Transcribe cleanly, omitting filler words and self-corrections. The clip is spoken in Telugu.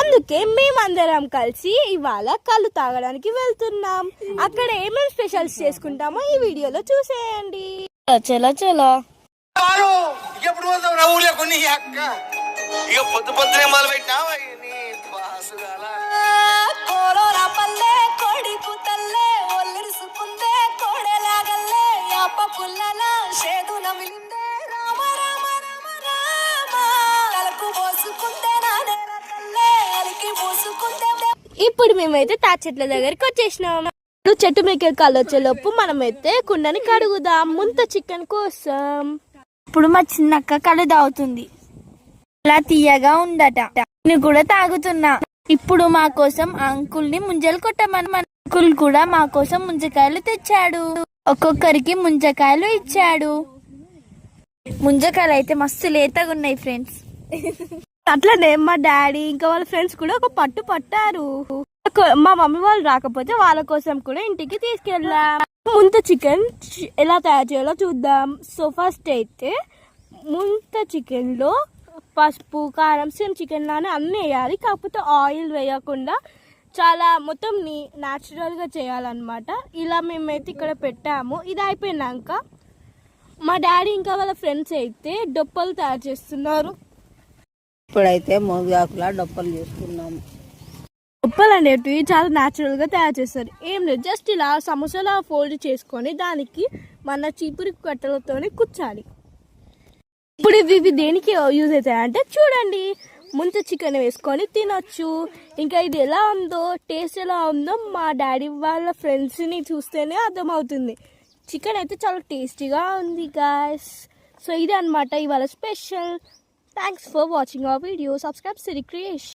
అందుకే మేమందరం కలిసి ఇవాళ కళ్ళు తాగడానికి వెళ్తున్నాం. అక్కడ ఏమేమి స్పెషల్స్ చేసుకుంటామో ఈ వీడియోలో చూసేయండి. చలో చలో ఇప్పుడు మేమైతే తాటి చెట్ల దగ్గరికి వచ్చేసినాం. చెట్టు మీకు కళ్ళు వచ్చేలోపు మనమైతే కుండని కడుగుదాం ముంత చికెన్ కోసం. ఇప్పుడు మా చిన్నక్క కళ్ళు తాగుతుంది, అలా తీయగా ఉండట. నేను కూడా తాగుతున్నా. ఇప్పుడు మా కోసం అంకుల్ ని ముంజలు కొట్టమని అంకుల్ కూడా మా కోసం ముంజకాయలు తెచ్చాడు. ఒక్కొక్కరికి ముంజకాయలు ఇచ్చాడు. ముంజకాయలు అయితే మస్తు లేతగా ఉన్నాయి ఫ్రెండ్స్. అట్లనే మా డాడీ ఇంకా వాళ్ళ ఫ్రెండ్స్ కూడా ఒక పట్టు పట్టారు. మా మమ్మీ వాళ్ళు రాకపోతే వాళ్ళ కోసం కూడా ఇంటికి తీసుకెళ్ళాం. ముంత చికెన్ ఎలా తయారు చేయాలో చూద్దాం. సో ఫస్ట్ అయితే ముంత చికెన్ లో పసుపు కారం సేమ్ చికెన్ లానే అన్నీ వేయాలి. కాకపోతే ఆయిల్ వేయకుండా చాలా మొత్తం న్యాచురల్గా చేయాలన్నమాట. ఇలా మేమైతే ఇక్కడ పెట్టాము. ఇది అయిపోయినాక మా డాడీ ఇంకా వాళ్ళ ఫ్రెండ్స్ అయితే డొప్పలు తయారు చేస్తున్నారు. ఇప్పుడైతే మోగాకులా డొప్పలు చేసుకున్నాము. డొప్పలు అనేటివి చాలా న్యాచురల్గా తయారు చేస్తారు. ఏం లేదు, జస్ట్ ఇలా సమోసాలా ఫోల్డ్ చేసుకొని దానికి మన చీపురి కట్టెలతో కుచ్చాలి. ఇప్పుడు ఇవి దేనికి యూజ్ అవుతాయి అంటే చూడండి, ముంత చికెన్ వేసుకొని తినొచ్చు. ఇంకా ఇది ఎలా ఉందో, టేస్ట్ ఎలా ఉందో మా డాడీ వాళ్ళ ఫ్రెండ్స్ని చూస్తేనే అర్థమవుతుంది. చికెన్ అయితే చాలా టేస్టీగా ఉంది గాయ్స్. సో ఇది అనమాట ఇవాళ special. Thanks for watching our video. Subscribe Siri creation.